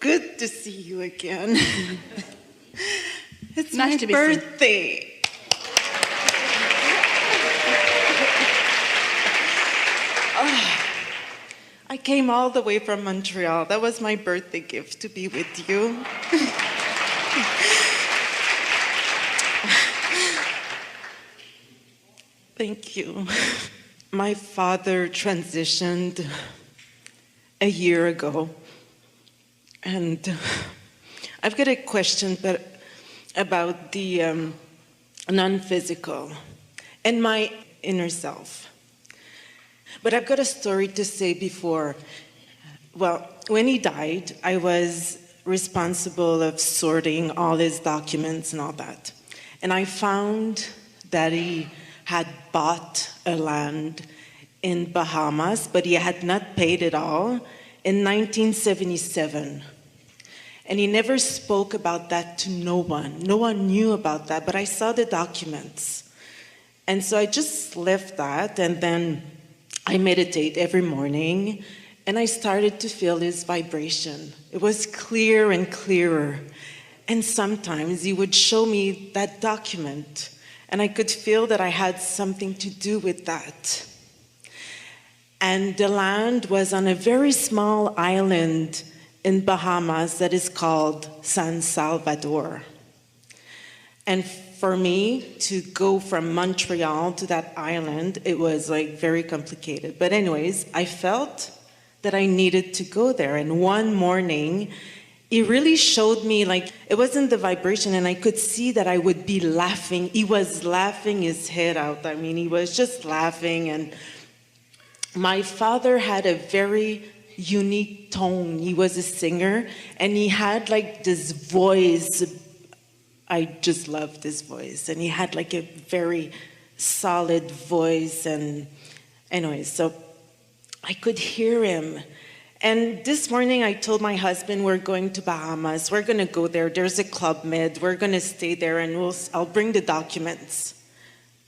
Good to see you again. It's Nice my to be seen. birthday. I came all the way from Montreal. That was my birthday gift, to be with you. Thank you. My father transitioned a year ago, and I've got a question about the non-physical and my inner self. But I've got a story to say before. Well, when he died, I was responsible of sorting all his documents and all that. And I found that he had bought a land in Bahamas, but he had not paid it all in 1977. And he never spoke about that to no one. No one knew about that, but I saw the documents. And so I just left that, and then I meditate every morning, and I started to feel his vibration. It was clearer and clearer. And sometimes he would show me that document, and I could feel that I had something to do with that. And the land was on a very small island in Bahamas that is called San Salvador. And for me to go from Montreal to that island, it was like very complicated. But anyways, I felt that I needed to go there. And one morning, he really showed me, like, it wasn't the vibration, and I could see that I would be laughing. He was laughing his head out. I mean, he was just laughing. And my father had a very unique tone. He was a singer, and he had like this voice. I just loved his voice, and he had like a very solid voice. And anyways, so I could hear him. And this morning I told my husband, we're going to Bahamas. We're going to go there. There's a Club Med. We're going to stay there, and I'll bring the documents.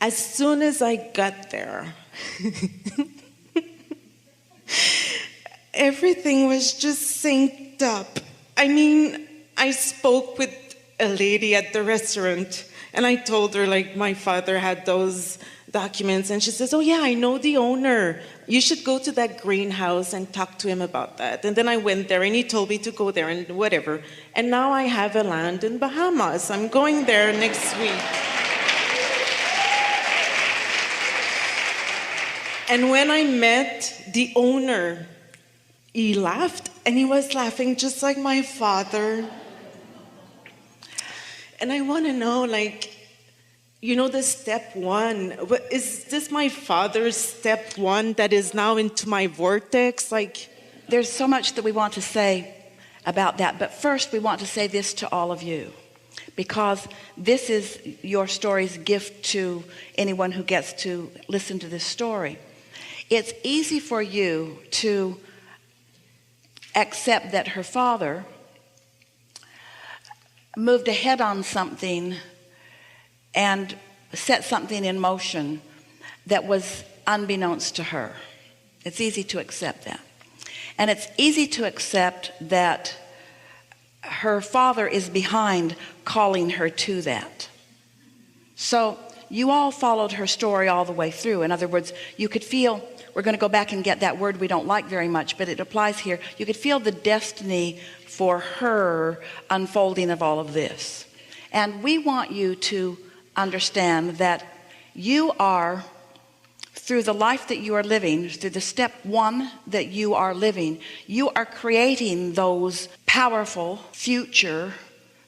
As soon as I got there, everything was just synced up. I mean, I spoke with a lady at the restaurant, and I told her, like, my father had those documents, and she says, oh yeah, I know the owner. You should go to that greenhouse and talk to him about that. And then I went there, and he told me to go there and whatever. And now I have a land in Bahamas. I'm going there next week. And when I met the owner, he laughed, and he was laughing just like my father. And I want to know, like, you know, the step one, is this my father's step one that is now into my vortex? Like, There's so much that we want to say about that, but first we want to say this to all of you, because this is your story's gift to anyone who gets to listen to this story. It's easy for you to accept that her father moved ahead on something and set something in motion that was unbeknownst to her. It's easy to accept that. And it's easy to accept that her father is behind calling her to that. So you all followed her story all the way through. In other words, you could feel, we're going to go back and get that word we don't like very much, but it applies here. You could feel the destiny for her unfolding of all of this. And we want you to understand that you are, through the life that you are living, through the step one that you are living, you are creating those powerful future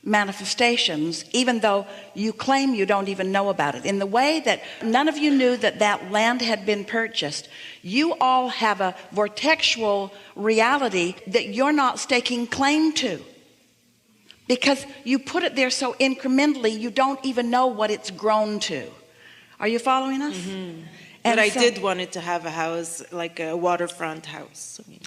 manifestations, even though you claim you don't even know about it. In the way that none of you knew that that land had been purchased, you all have a vortexual reality that you're not staking claim to, because you put it there so incrementally you don't even know what it's grown to. Are you following us? Mm-hmm. But I so- did wanted to have a house, like a waterfront house. I mean,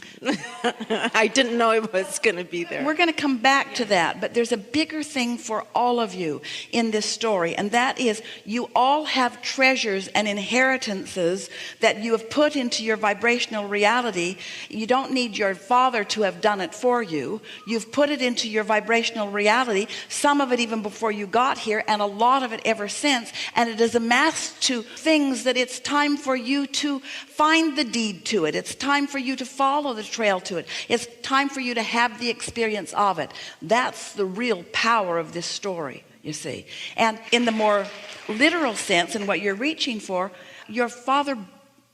I didn't know it was going to be there. We're going to come back to that, but there's a bigger thing for all of you in this story, and that is you all have treasures and inheritances that you have put into your vibrational reality. You don't need your father to have done it for you. You've put it into your vibrational reality, some of it even before you got here, and a lot of it ever since, and it is amassed to things that it's time for you to find the deed to it. It's time for you to follow the trail to it. It's time for you to have the experience of it. That's the real power of this story, you see. And in the more literal sense, and what you're reaching for, your father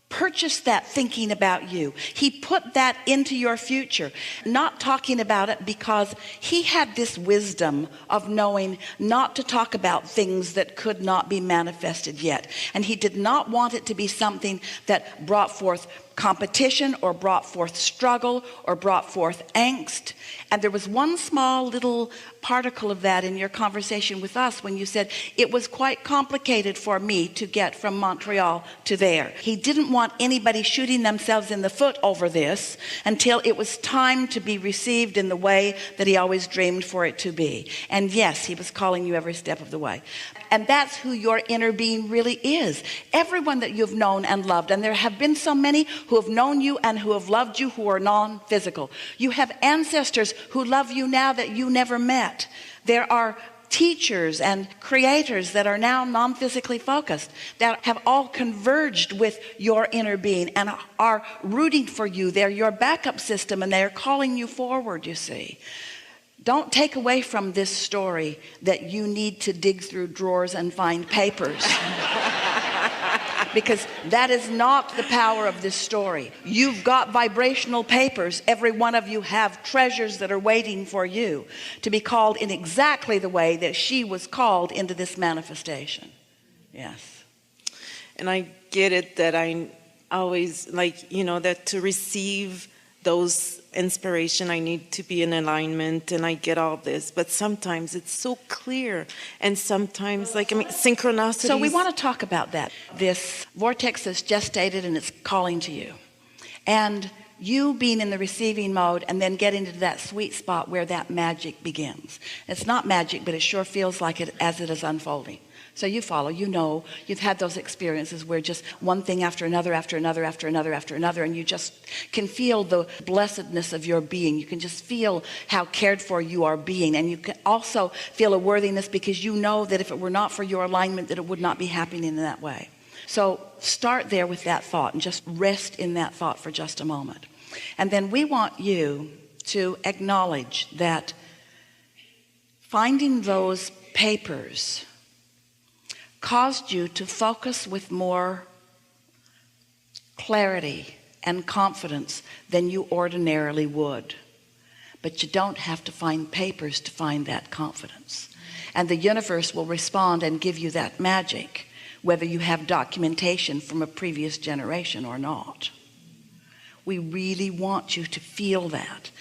purchased that thinking about you. He put that into your future, not talking about it because he had this wisdom of knowing not to talk about things that could not be manifested yet. And he did not want it to be something that brought forth competition or brought forth struggle or brought forth angst. And there was one small little particle of that in your conversation with us when you said it was quite complicated for me to get from Montreal to there. He didn't want anybody shooting themselves in the foot over this until it was time to be received in the way that he always dreamed for it to be. And yes, he was calling you every step of the way. And that's who your inner being really is. Everyone that you've known and loved, and there have been so many who have known you and who have loved you who are non-physical. You have ancestors who love you now that you never met. There are teachers and creators that are now non-physically focused that have all converged with your inner being and are rooting for you. They're your backup system and they're calling you forward, you see. Don't take away from this story that you need to dig through drawers and find papers. Because that is not the power of this story. You've got vibrational papers. Every one of you have treasures that are waiting for you to be called in exactly the way that she was called into this manifestation. Yes. And I get it that I always that to receive those inspiration, I need to be in alignment, and I get all this. But sometimes it's so clear, and sometimes, synchronicity. So we want to talk about that. This vortex is gestated, and it's calling to you. And you being in the receiving mode and then getting to that sweet spot where that magic begins. It's not magic, but it sure feels like it as it is unfolding. So you follow, you know, you've had those experiences where just one thing after another, after another, after another, after another, and you just can feel the blessedness of your being. You can just feel how cared for you are being. And you can also feel a worthiness because you know that if it were not for your alignment, that it would not be happening in that way. So start there with that thought and just rest in that thought for just a moment. And then we want you to acknowledge that finding those papers caused you to focus with more clarity and confidence than you ordinarily would. But you don't have to find papers to find that confidence. And the universe will respond and give you that magic, whether you have documentation from a previous generation or not. We really want you to feel that.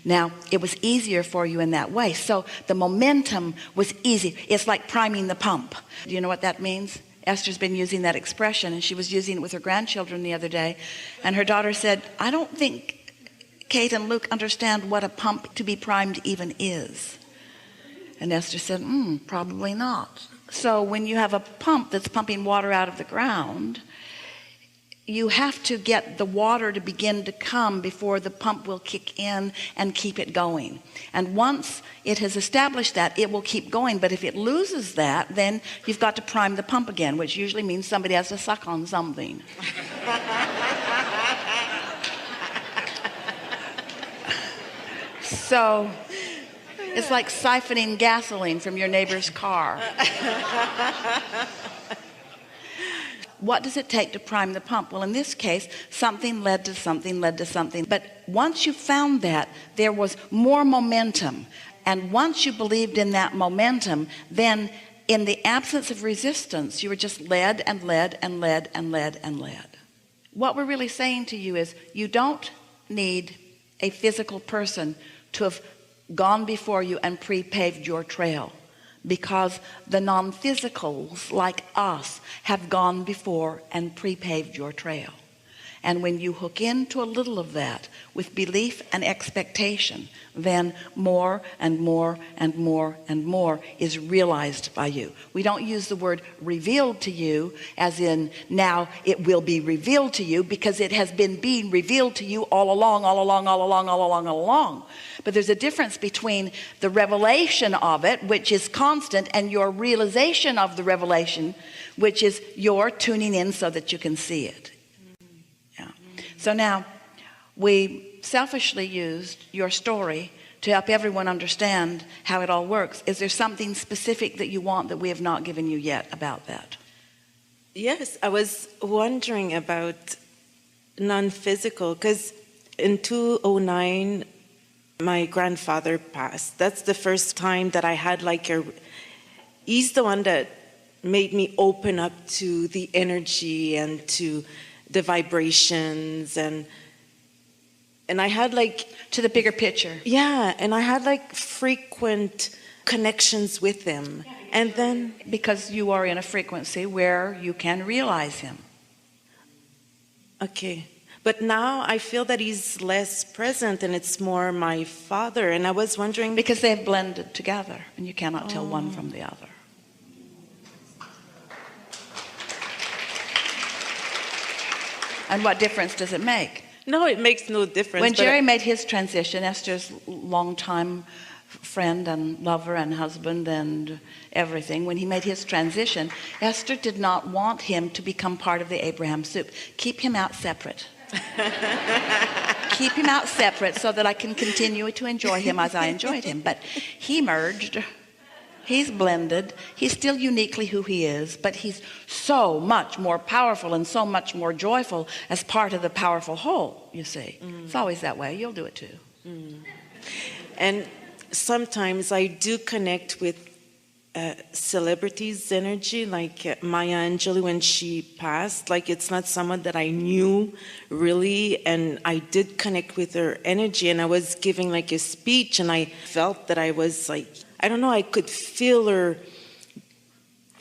Now, it was easier for you in that way. So the momentum was easy. It's like priming the pump. Do you know what that means? Esther's been using that expression, and she was using it with her grandchildren the other day. And her daughter said, I don't think Kate and Luke understand what a pump to be primed even is. And Esther said, probably not. So when you have a pump that's pumping water out of the ground, you have to get the water to begin to come before the pump will kick in and keep it going. And once it has established that, it will keep going. But if it loses that, then you've got to prime the pump again, which usually means somebody has to suck on something. So it's like siphoning gasoline from your neighbor's car. What does it take to prime the pump? Well, in this case, something led to something led to something. But once you found that, there was more momentum. And once you believed in that momentum, then in the absence of resistance, you were just led and led and led and led and led. What we're really saying to you is you don't need a physical person to have gone before you and pre-paved your trail. because the non-physicals like us have gone before and pre-paved your trail. And when you hook into a little of that with belief and expectation, then more and more and more and more is realized by you. We don't use the word revealed to you as in now it will be revealed to you, because it has been being revealed to you all along. But there's a difference between the revelation of it, which is constant, and your realization of the revelation, which is your tuning in so that you can see it. So now, we selfishly used your story to help everyone understand how it all works. Is there something specific that you want that we have not given you yet about that? Yes, I was wondering about non-physical, because in 2009, my grandfather passed. That's the first time that I had he's the one that made me open up to the energy and to the vibrations, and I had to the bigger picture. Yeah, and I had frequent connections with him. And then because you are in a frequency where you can realize him. Okay. But now I feel that he's less present and it's more my father, and I was wondering because they've blended together and you cannot tell one from the other. And what difference does it make? No, it makes no difference. When Jerry made his transition, Esther's longtime friend and lover and husband and everything, when he made his transition, Esther did not want him to become part of the Abraham soup. Keep him out separate. Keep him out separate so that I can continue to enjoy him as I enjoyed him. But he merged. He's blended. He's still uniquely who he is, but he's so much more powerful and so much more joyful as part of the powerful whole, you see. It's always that way. You'll do it too. And sometimes I do connect with celebrities' energy, like Maya Angelou when she passed. It's not someone that I knew really, and I did connect with her energy, and I was giving a speech, and I felt that I was I don't know, I could feel her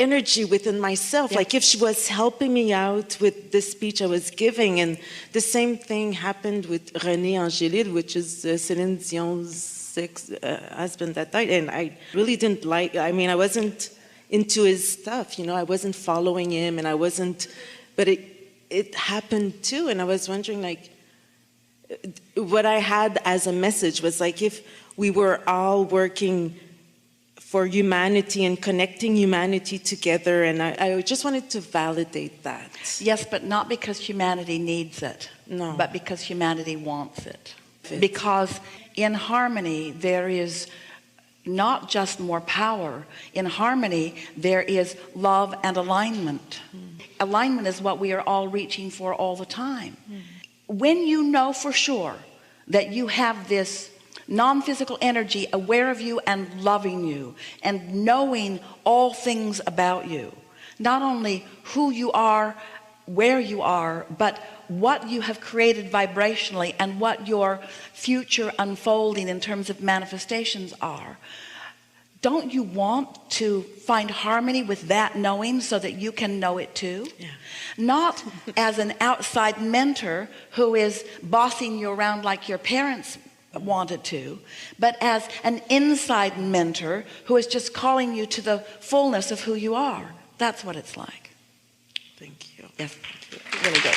energy within myself, if she was helping me out with the speech I was giving. And the same thing happened with René Angélil, which is Céline Dion's husband that died. And I really didn't I wasn't into his stuff, I wasn't following him, and I wasn't, but it happened too. And I was wondering, what I had as a message was if we were all working for humanity and connecting humanity together, and I just wanted to validate that. Yes, but not because humanity needs it, no, but because humanity wants it. Because in harmony there is not just more power. In harmony there is love and alignment. Alignment is what we are all reaching for all the time. When you know for sure that you have this non-physical energy aware of you and loving you and knowing all things about you, not only who you are, where you are, but what you have created vibrationally and what your future unfolding in terms of manifestations are, don't you want to find harmony with that knowing so that you can know it too? Yeah. Not as an outside mentor who is bossing you around like your parents wanted to, but as an inside mentor who is just calling you to the fullness of who you are. That's what it's like. Thank you. Yes, really good.